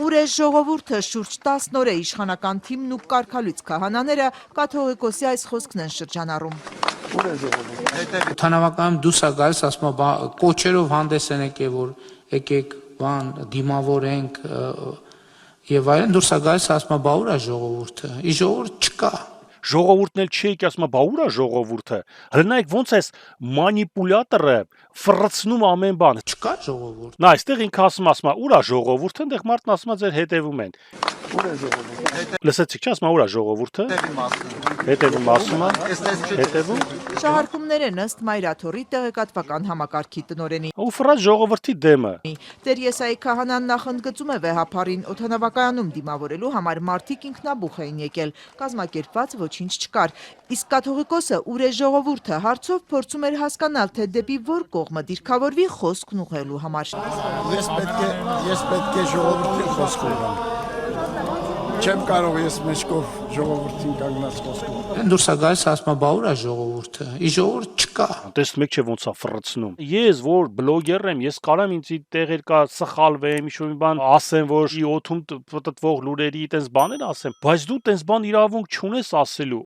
Ուր է ժողովուրդը շուրջ 10 օր է իշխանական թիմն ու կարգալույց քահանաները կաթողիկոսի այս խոսքն են շրջանառում։ Օդանավականում դուրս է գալիս, ասում է կոչերով հանդես են եկել, որ եկեք բան դիմավորենք եւ այլն, դուրս է գալիս, ասում է բա ուր է ժողովուրդը։ Ի ժողովուրդ չկա։ Ժողովուրդն էլ չի եկի, ասում է բա ուր է ժողովուրդը։ Հələ նայեք ոնց է մանիպուլյատորը ֆրծնում ամեն բան։ Չկա ժողովուրդ։ Նա այստեղ ինքը ասում է ուր է ժողովուրդը, այնտեղ մարդն ասում է ձեր հետևում են։ Լսեցիք, չէ՞, ասում է ուր է ժողովուրդը։ Հետևում ասում է։ Հետևում։ Շահարկումներ են ըստ Մայրաթորի տեղեկատվական համակարգի տնօրենի։ Ու ֆրազ ժողովրդի դեմը։ Տեր Եսայի քահանան նախընդգծում է վեհապարին օդանավակայանում դիմավորելու համար մարդիկ ինքնաբուխ էին եկել, կազմակերպված ոչինչ չկար։ Իսկ կաթողիկոսը ուր է ժողովուրդը հարցով փորձում էր հասկանալ, թե դեպի որ կողմը դիրքավորվի խոսքն ուղղելու համար։ Ես պետք է ժողովրդին խոսք ուղղեմ։ Չեմ կարող ես մեջքով ժողովրդին կանգնած խոսք։ Դուրս է գալիս, ասում է բա ուր է ժողովուրդը։ Ի ժողովուրդ չկա։ Տեսնում եք չէ ոնց է ֆրծնում։ Ես որ բլոգեր եմ, ես կարամ ինձ տեղեր կա սխալվեմ, ինչ-որ մի բան ասեմ, որ ի օթում պտտվող լուրերի այտենց բաներ ասեմ, բայց դու այտենց բան իրավունք չունես ասելու։